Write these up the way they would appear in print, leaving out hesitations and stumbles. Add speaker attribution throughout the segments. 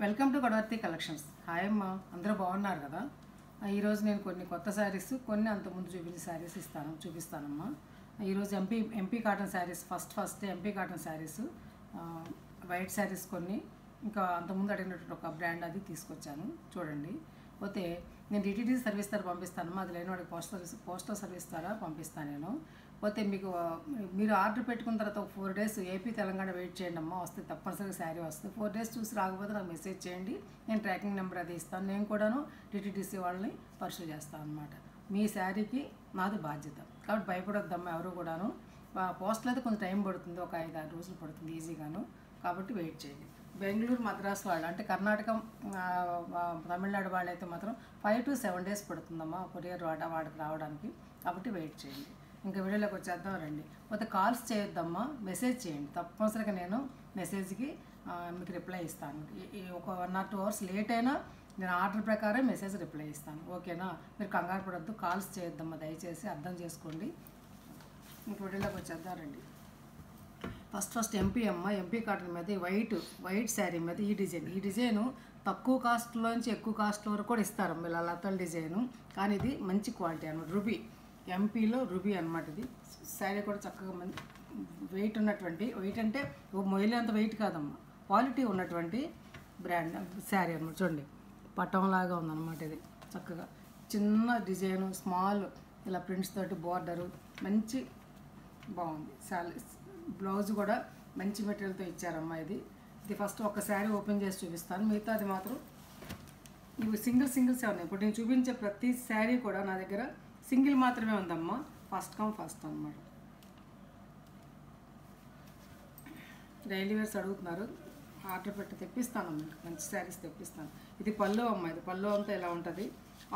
Speaker 1: Welcome to Godavarthi collections. Hi అమ్మ, అందరూ బాగున్నారు కదా? ఈరోజు నేను కొన్ని కొత్త శారీస్, కొన్ని అంతకుముందు చూపించిన శారీస్ చూపిస్తానమ్మా. ఈరోజు MP cotton saris, first MP cotton saris, white saris కొన్ని, ఇంకా అంతకుముందు అడిగినటువంటి ఒక బ్రాండ్ అది తీసుకొచ్చాను చూడండి. పోతే నేను డిటిడి సర్వీస్ ద్వారా పంపిస్తానమ్మా, అది లేని వాడికి పోస్టల్ సర్వీస్ ద్వారా పంపిస్తాను నేను. పోతే మీరు ఆర్డర్ పెట్టుకున్న తర్వాత ఒక 4 days ఏపీ తెలంగాణ వెయిట్ చేయండి అమ్మా, వస్తే తప్పనిసరిగా శారీ వస్తుంది. 4 days చూసి రాకపోతే నాకు మెసేజ్ చేయండి, నేను ట్రాకింగ్ నెంబర్ అది ఇస్తాను. నేను కూడాను డిటిడిసి వాళ్ళని పర్సూ చేస్తాను అనమాట. మీ శారీకి నాది బాధ్యత కాబట్టి భయపడొద్దమ్మా ఎవరు కూడాను. పోస్టులు అయితే కొంచెం టైం పడుతుంది, ఒక 5-6 రోజులు పడుతుంది ఈజీగాను, కాబట్టి వెయిట్ చేయండి. బెంగళూరు, మద్రాసు వాళ్ళు అంటే కర్ణాటక, తమిళనాడు వాళ్ళు అయితే మాత్రం 5 to 7 days పడుతుందమ్మా కొరియర్ వాడికి రావడానికి, కాబట్టి వెయిట్ చేయండి. ఇంకా వీడియోలోకి వచ్చేద్దాం రండి. పోతే కాల్స్ చేయొద్దమ్మా, మెసేజ్ చేయండి. తప్పనిసరిగా నేను మెసేజ్కి మీకు రిప్లై ఇస్తాను. ఒక 1 or 2 hours లేట్ అయినా నేను ఆర్డర్ ప్రకారం మెసేజ్ రిప్లై ఇస్తాను, ఓకేనా? మీరు కంగారు పడొద్దు, కాల్స్ చేయొద్దమ్మా, దయచేసి అర్థం చేసుకోండి. ఇంక వీడియోలోకి వచ్చేద్దాం రండి. ఫస్ట్ ఎంపీ కాటన్ మీద వైట్ శారీ మీద ఈ డిజైను తక్కువ కాస్ట్లోంచి ఎక్కువ కాస్ట్ వరకు కూడా ఇస్తారు ఇలా లతల డిజైను, కానీ ఇది మంచి క్వాలిటీ అనమాట. రూబీ, ఎంపీలో రూబీ అనమాట. ఇది శారీ కూడా చక్కగా వెయిట్ ఉన్నటువంటి, వెయిట్ అంటే మొయిలే అంత వెయిట్ కాదమ్మా, క్వాలిటీ ఉన్నటువంటి బ్రాండ్ శారీ అనమాట. చూడండి, పట్టంలాగా ఉందన్నమాట. ఇది చక్కగా చిన్న డిజైను, స్మాల్ ఇలా ప్రింట్స్ తోటి బోర్డరు, మంచి బాగుంది. బ్లౌజ్ కూడా మంచి మెటీరియల్తో ఇచ్చారమ్మా. ఇది ఫస్ట్ ఒక శారీ ఓపెన్ చేసి చూపిస్తాను, మిగతాది మాత్రం ఇవి సింగిల్సే ఉన్నాయి. ఇప్పుడు నేను చూపించే ప్రతి శారీ కూడా నా దగ్గర సింగిల్ మాత్రమే ఉందమ్మా, ఫస్ట్ కమ్ ఫస్ట్ అనమాట. డైలీ వేర్స్ అడుగుతున్నారు, ఆర్డర్ పెట్టి తెప్పిస్తాను, మీకు మంచి శారీస్ తెప్పిస్తాను. ఇది పళ్ళు అమ్మ, ఇది పళ్ళు అంతా ఇలా ఉంటుంది.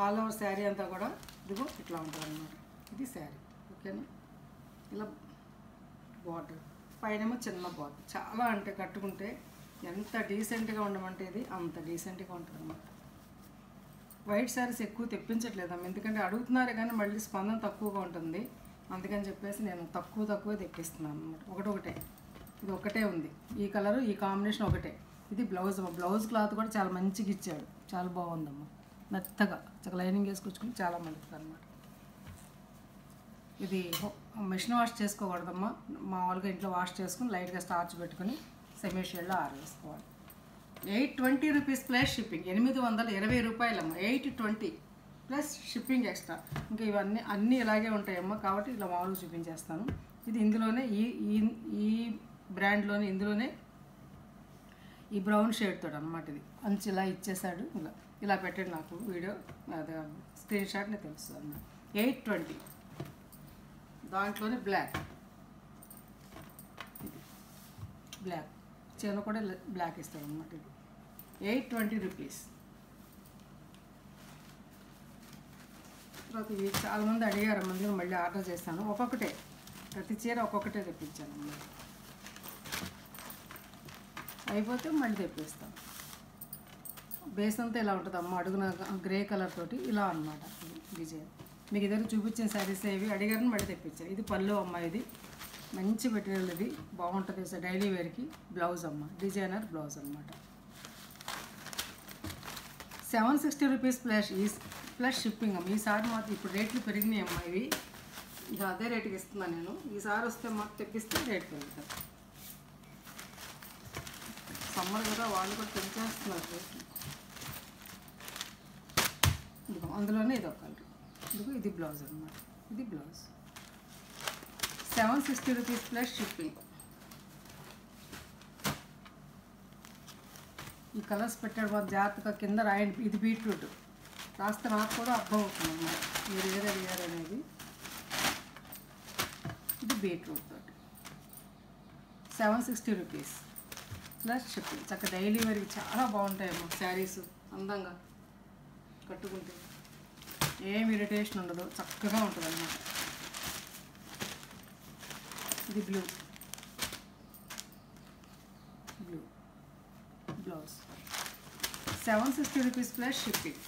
Speaker 1: ఆల్ ఓవర్ శారీ అంతా కూడా ఇదిగో ఇట్లా ఉంటుంది అనమాట. ఇది శారీ, ఓకేనా? ఇలా బార్డర్ పైనేమో చిన్న బార్డర్, చాలా అంటే కట్టుకుంటే ఎంత డీసెంట్గా ఉండమంటే ఇది అంత డీసెంట్గా ఉంటుంది అన్నమాట. వైట్ శారీస్ ఎక్కువ తెప్పించట్లేదమ్మా, ఎందుకంటే అడుగుతున్నారు కానీ మళ్ళీ స్పందన తక్కువగా ఉంటుంది, అందుకని చెప్పేసి నేను తక్కువ తెప్పిస్తున్నాను అనమాట. ఒకటే ఇది ఒకటే ఉంది, ఈ కలరు ఈ కాంబినేషన్ ఒకటే. ఇది బ్లౌజ్ క్లాత్ కూడా చాలా మంచిగా ఇచ్చాడు, చాలా బాగుందమ్మా, మెత్తగా చక్కగా లైనింగ్ వేసుకొచ్చుకుని చాలా మంచిది అనమాట. ఇది మిషన్ వాష్ చేసుకోకూడదమ్మా, మామూలుగా ఇంట్లో వాష్ చేసుకుని లైట్గా స్టార్చ్ పెట్టుకుని సెమీ షేడ్లో ఆరేసుకోవాలి. 820 rupees plus shipping, 820 రూపాయలమ్మా, 820 plus shipping extra. ఇంకా ఇవన్నీ అన్నీ ఇలాగే ఉంటాయమ్మా, కాబట్టి ఇలా మామూలుగా చూపించేస్తాను. ఇది ఇందులోనే ఈ బ్రాండ్లోనే ఇందులోనే ఈ బ్రౌన్ షేడ్తో అనమాట. ఇది అంచు ఇలా ఇచ్చేసాడు, ఇలా పెట్టాడు నాకు వీడియో, అదే స్క్రీన్ షాట్ నేను తెలుస్తుంది అన్నమాట. 820, దాంట్లోనే బ్లాక్, ఇది బ్లాక్ చీర కూడా బ్లాక్ ఇస్తాడు అనమాట. ఇది 820 రూపీస్. తర్వాత ఇవి చాలామంది అడిగారు, మంది మళ్ళీ ఆర్డర్ చేస్తాను. ఒక్కొక్కటే, ప్రతి చీర ఒక్కొక్కటే తెప్పించాను అన్నమాట. అయిపోతే మళ్ళీ తెప్పిస్తాను. బేస్ అంతా ఇలా ఉంటుంది అమ్మ, అడుగున గ్రే కలర్ తోటి ఇలా అనమాట డిజైన్. మీకు ఇద్దరు చూపించిన శారీస్ ఏవి అడిగారని మళ్ళీ తెప్పించాను. ఇది పళ్ళు అమ్మ, ఇది మంచి మెటీరియల్, ఇది బాగుంటుంది సార్ డైలీ వేర్కి. బ్లౌజ్ అమ్మ, డిజైనర్ బ్లౌజ్ అనమాట. 760 రూపీస్ ప్లస్ షిప్పింగ్ అమ్మ. ఈసారి మాత్రం ఇప్పుడు రేట్లు పెరిగినాయి అమ్మ, ఇవి ఇక అదే రేటుకి ఇస్తున్నాను నేను. ఈసారి వస్తే మాకు తెప్పిస్తే రేట్ పెరుగుతుంది. సమ్మర్ కదా, వాళ్ళు కూడా పెంచేస్తున్నారు రేట్లు. ఇదిగో అందులోనే ఇది ఒక కలర్, ఇదిగో ఇది బ్లౌజ్ అనమాట. ఇది బ్లౌజ్ 760 రూపీస్ ప్లస్ షిప్పింగ్. ఈ కలర్స్ పెట్టాడు మాకు జాగ్రత్తగా కింద రాయండి. ఇది బీట్రూట్ రాస్తే నాకు కూడా అర్థం అవుతుంది అన్నమాట, మీరు ఏదో అడిగారు అనేది. ఇది బీట్రూట్ తోటి 760 రూపీస్ ప్లస్ షిప్పింగ్. చక్కగా డైలీ వేర్కి చాలా బాగుంటాయి అమ్మ శారీస్, అందంగా కట్టుకుంటే ఏం ఇరిటేషన్ ఉండదు, చక్కగా ఉంటుంది అన్నమాట. ఇది blue blouse 760 rupees plus shipping.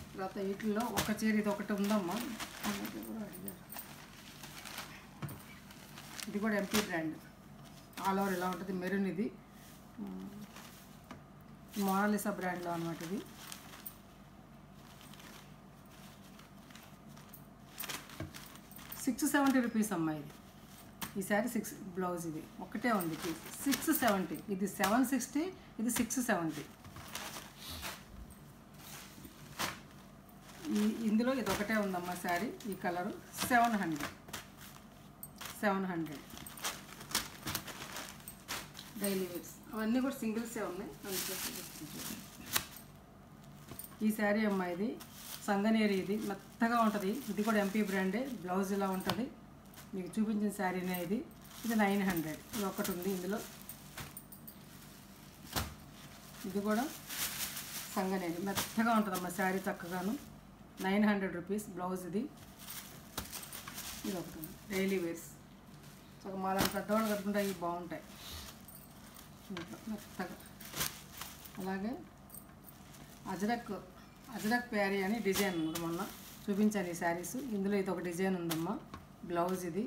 Speaker 1: తర్వాత వీటిల్లో ఒక చీర ఇది ఒకటి ఉందమ్మా, ఇది కూడా ఎంపీ బ్రాండ్, ఆల్ ఓవర్ ఇలా ఉంటుంది. మెరూన్, ఇది మోనాలిసా బ్రాండ్లో అనమాట ఇది. ₹670 అమ్మా ఇది. ఈ శారీ 6 బ్లౌజ్ ఇది ఒకటే ఉంది పీస్. 670, ఇది 760, ఇది 670. ఇందులో ఇది ఒకటే ఉందమ్మా శారీ. ఈ కలరు 700 డైలీ వేర్స్. అవన్నీ కూడా సింగిల్సే ఉన్నాయి. ఈ శారీ అమ్మా ఇది సంగనేరి, ఇది మెత్తగా ఉంటుంది. ఇది కూడా ఎంపీ బ్రాండే. బ్లౌజ్ ఇలా ఉంటుంది. మీకు చూపించిన శారీనే ఇది. ఇది 900. ఇది ఒకటి ఉంది ఇందులో. ఇది కూడా సంగనేరి మెత్తగా ఉంటుందమ్మా శారీ చక్కగాను. 900 రూపీస్ బ్లౌజ్ ఇది. ఇది ఒకటి ఉంది డైలీ వేర్స్. సో మాలాంటి పెద్దవాళ్ళు కట్టుకుంటే ఇవి బాగుంటాయి మెత్తగా. అలాగే అజరక్ ప్యారీ అని డిజైన్ ఉంది, మొన్న చూపించాను ఈ శారీస్. ఇందులో ఇది ఒక డిజైన్ ఉందమ్మా. బ్లౌజ్ ఇది.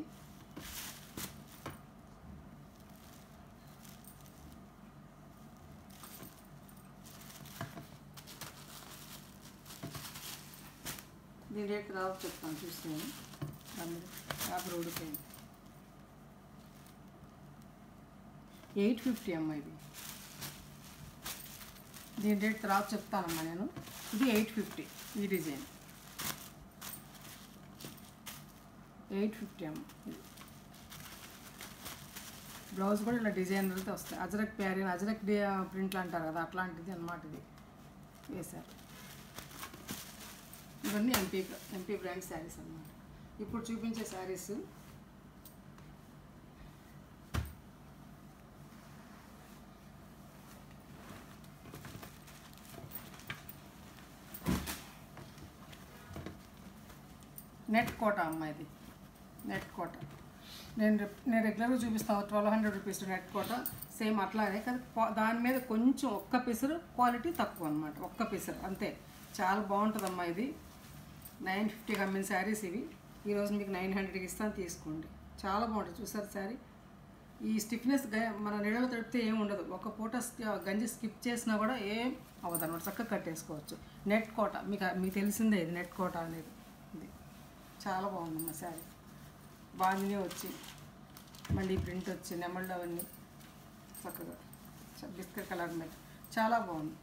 Speaker 1: దీని రేట్ రావు చెప్తాను చూస్తాను. యాభై ఊడిపోయింది. 850 అమ్మా ఇది. దీని రేట్ తర్వాత చెప్తానమ్మా నేను. ఇది 850 ఈ డిజైన్. 850 అమ్మ. బ్లౌజ్ కూడా ఇలా డిజైనర్తో వస్తాయి. అజరక్ ప్యారీ, అజరక్ ప్రింట్లు అంటారు కదా, అట్లాంటిది అన్నమాట ఇది వేశారు. ఇవన్నీ ఎంపీ బ్రాండ్ శారీస్ అన్నమాట. ఇప్పుడు చూపించే శారీస్ నెట్ కోట అమ్మ. ఇది నెట్ కోట. నేను రెగ్యులర్గా చూపిస్తాను. 1200 రూపీస్ నెట్ కోట. సేమ్ అట్లానే కానీ దాని మీద కొంచెం ఒక్క పిసరు క్వాలిటీ తక్కువ అనమాట. ఒక్క పిసరు అంతే. చాలా బాగుంటుందమ్మా ఇది. 950 అమ్మిన శారీస్ ఇవి. ఈరోజు మీకు 900కి ఇస్తాను, తీసుకోండి. చాలా బాగుంటుంది. చూసారు శారీ. ఈ స్టిఫ్నెస్ మన నీడలో తడిపితే ఏం ఉండదు. ఒక పూట గంజి స్కిప్ చేసినా కూడా ఏం అవ్వదు అనమాట. చక్కగా కట్టేసుకోవచ్చు. నెట్ కోట మీకు తెలిసిందే ఇది నెట్ కోట అనేది. ఇది చాలా బాగుందమ్మా శారీ. బాందిని వచ్చి మళ్ళీ ప్రింట్ వచ్చి నెమళ్ళు అవన్నీ చక్కగా బిస్కెట్ కలర్ మీద చాలా బాగుంది.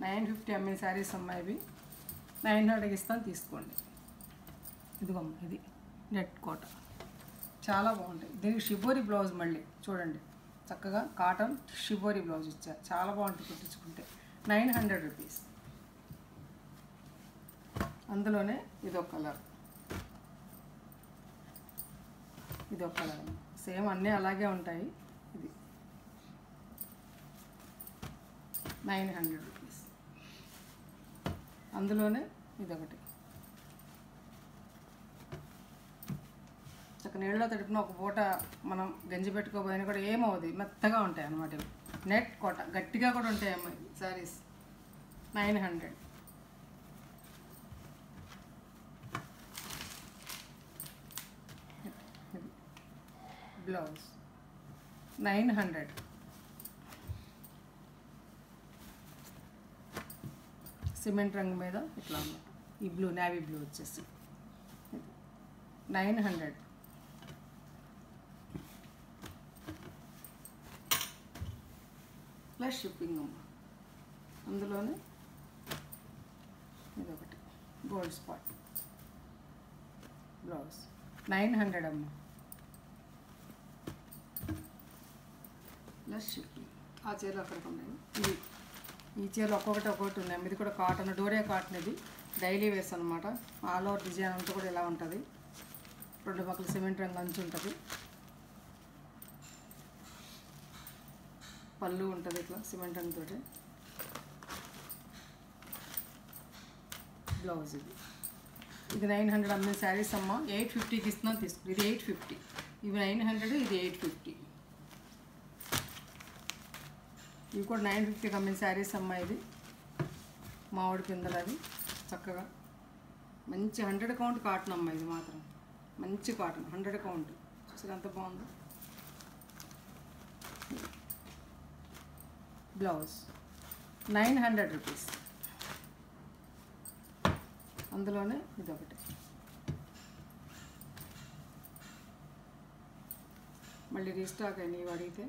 Speaker 1: 950 అమ్మిన శారీస్ అమ్మాయి ఇవి. 900కి ఇస్తాను, తీసుకోండి. ఇదిగోమ్మ ఇది నెట్ కోట. చాలా బాగుంటాయి. దీనికి షిబోరి బ్లౌజ్ మళ్ళీ చూడండి. చక్కగా కాటన్ షిబోరి బ్లౌజ్ ఇచ్చారు. చాలా బాగుంటుంది కుట్టించుకుంటే. 900 రూపీస్. అందులోనే ఇదొక కలర్, ఇదొక కలర్. సేమ్ అన్నీ అలాగే ఉంటాయి. ఇది 900 రూపీస్. అందులోనే ఇదొకటి. చక్క నీళ్ళలో తడిపిన ఒక పూట మనం గంజి పెట్టుకోబోయినా కూడా ఏమవుతుంది, మెత్తగా ఉంటాయి అన్నమాట. ఇవి నెట్ కోట. గట్టిగా కూడా ఉంటాయి అమ్మాయి శారీస్. 900. బ్లౌజ్ 900. సిమెంట్ రంగు మీద ఇట్లా ఉంది. ఈ బ్లూ నేవీ బ్లూ వచ్చేసి 900. ప్లస్ షిప్పింగ్ అమ్మ. అందులోనే ఇదొకటి గోల్డ్ స్పాట్ బ్లౌజ్ 900 అమ్మ. Plus shipping. ఆ చీరలు అక్కడికి ఉన్నాయి. ఇవి ఈ చీరలు ఒక్కొక్కటి ఉన్నాయి. ఇది కూడా కాటన్, డోరియా కాటన్. ఇది డైలీ వేర్స్ అనమాట. ఆల్ ఓవర్ డిజైన్ అంతా కూడా ఇలా ఉంటుంది. 2 పక్కల సిమెంట్ రంగు అంచు ఉంటుంది. పళ్ళు ఉంటుంది ఇట్లా సిమెంట్ రంగుతో. బ్లౌజ్ ఇది 900 అమ్మిన శారీస్ అమ్మ. 850కి ఇస్తున్నాను, తీసుకు. ఇది 850. ఇవి 900, ఇది 850. ఇవి కూడా 950కి అమ్మిన శారీస్ అమ్మ. ఇది మామిడి పిందలు అవి చక్కగా మంచి 100 కౌంట్ కాటన్ అమ్మ. ఇది మాత్రం మంచి కాటన్ 100 కౌంట్. చూసారు ఎంత బాగుందో. Blouse 900 rupees. అందులోనే ఇదొకటి. మళ్ళీ రీస్టాక్ అయిన ఇవి అడిగితే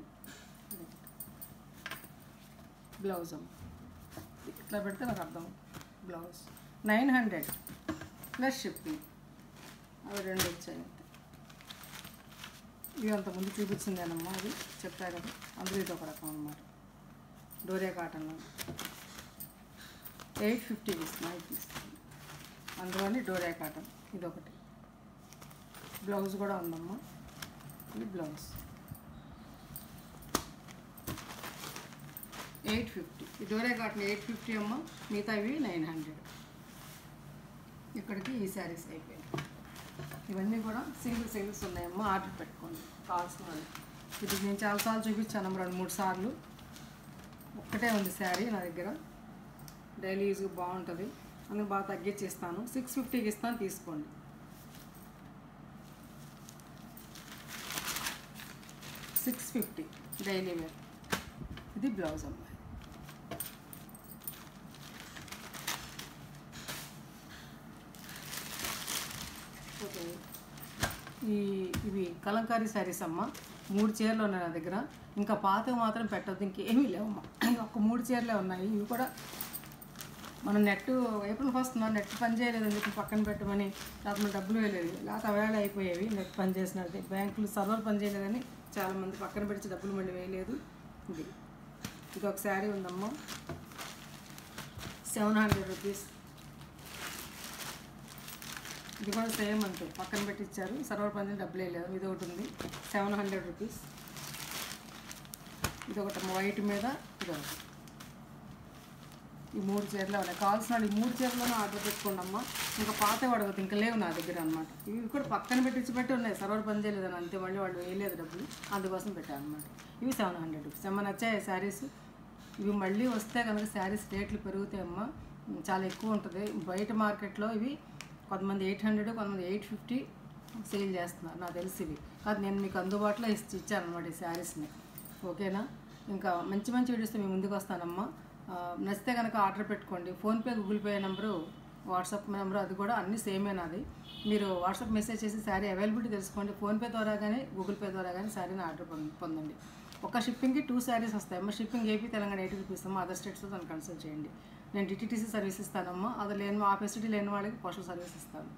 Speaker 1: బ్లౌజ్ అమ్మ. ఇట్లా పెడితే నాకు అర్థం. Blouse 900 plus shipping. అవి 2 వచ్చాయి. ఇవి అంతకుముందు చూపించిందేనమ్మా, అది చెప్పా కదా. అందులో ఇది ఒక రకం అన్నమాట. డోరియా కాటన్లో 850 ఇస్తున్నాను. ఇది తీస్తాను. అందులోని డోరియా కాటన్ ఇదొకటి. బ్లౌజ్ కూడా ఉందమ్మా. ఇది బ్లౌజ్ 850. ఈ డోరియా కాటన్ 850 అమ్మ. మిగతా ఇవి 900. ఇక్కడికి ఈ శారీస్ అయిపోయాయి. ఇవన్నీ కూడా సింగిల్స్ ఉన్నాయమ్మా. ఆర్డర్ పెట్టుకోండి కావాల్సిన వాళ్ళు. ఇది నేను చాలాసార్లు చూపించాను 2-3 సార్లు. ఒక్కటే ఉంది శారీ నా దగ్గర. డైలీ యూజ్గా బాగుంటుంది. అందుకు బాగా తగ్గించేస్తాను. 650కి ఇస్తాను, తీసుకోండి. $650 డైలీ వేర్. ఇది బ్లౌజ్ అమ్మాయి. ఓకే, ఇవి కలంకారీ శారీస్ అమ్మ. 3 చీరలు ఉన్నాయి నా దగ్గర. ఇంకా పాతవి మాత్రం పెట్టద్దు, ఇంకేమీ లేవమ్మా. ఒక 3 చీరలే ఉన్నాయి. ఇవి కూడా మనం నెట్ ఏప్రిల్ 1 నెట్ పని చేయలేదని చెప్పి పక్కన పెట్టమని లేకపోతే డబ్బులు వేయలేదు. లేకపోతే అవేళ అయిపోయేవి. నెట్ పని చేసినట్టు బ్యాంకులు సర్వర్ పని చేయలేదని చాలామంది పక్కన పెట్టి డబ్బులు మళ్ళీ వేయలేదు. ఇది ఒక శారీ ఉందమ్మా. 700 రూపీస్. ఇది కూడా సేమ్ అంతే, పక్కన పెట్టి ఇచ్చారు. సర్వర్ పని డబ్బులు వేయలేదు. ఇది ఒకటి ఉంది 700 రూపీస్. ఇది ఒకటి వైట్ మీద ఇది ఒకటి. ఈ 3 చీరలు ఉన్నాయి. కావాల్సిన వాళ్ళు ఈ 3 చీరలను ఆర్డర్ పెట్టుకోండి అమ్మ. ఇంకా పాత అడగదు, ఇంకా లేవు నా దగ్గర అనమాట. ఇవి కూడా పక్కన పెట్టి ఉన్నాయి. సర్వర్ పని చేయలేదని అంతే, మళ్ళీ వాళ్ళు వేయలేదు డబ్బులు, అందుకోసం పెట్టాను అనమాట. ఇవి 700 రూపీస్. ఏమన్నా నచ్చాయి శారీస్. ఇవి మళ్ళీ వస్తే కనుక శారీస్ రేట్లు పెరుగుతాయమ్మా. చాలా ఎక్కువ ఉంటుంది. బయట మార్కెట్లో ఇవి కొంతమంది 800, కొంతమంది 850 సేల్ చేస్తున్నారు నాకు తెలిసి. ఇవి కాదు, నేను మీకు అందుబాటులో ఇచ్చాను అనమాట ఈ శారీస్ని. ఓకేనా? ఇంకా మంచి వీడియోస్తో మీ ముందుకు వస్తానమ్మా. నచ్చితే కనుక ఆర్డర్ పెట్టుకోండి. PhonePe, Google pay number, WhatsApp number అది కూడా అన్నీ సేమే నాది. మీరు వాట్సాప్ మెసేజ్ చేసి శారీ అవైలబిలిటీ తెలుసుకోండి. ఫోన్పే ద్వారా కానీ గూగుల్ పే ద్వారా కానీ శారీని ఆర్డర్ పొందండి. ఒక షిప్పింగ్కి 2 శారీస్ వస్తాయమ్మా. షిప్పింగ్ ఏపీ తెలంగాణ 80 రూపీస్ అమ్మా. అదర్ స్టేట్స్తో దాన్ని కన్సల్ట్ చేయండి. నేను డిటీటీసీ సర్వీస్ ఇస్తానమ్మా. అది లేని ఆ ఫెసిలిటీ లేని వాళ్ళకి పోస్టల్ సర్వీస్ ఇస్తాను.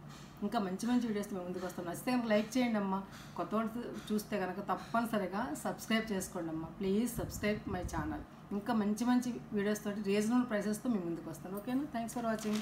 Speaker 1: ఇంకా మంచి వీడియోస్ మేము ముందుకు వస్తాను. నచ్చితే కనుక లైక్ చేయండి అమ్మా. కొత్త వాళ్ళు చూస్తే కనుక తప్పనిసరిగా సబ్స్క్రైబ్ చేసుకోండి అమ్మా. Please subscribe my channel. ఇంకా మంచి వీడియోస్ తోటి రీజనబుల్ ప్రైసెస్తో మేము ముందుకు వస్తాను. ఓకేనా? Thanks for watching.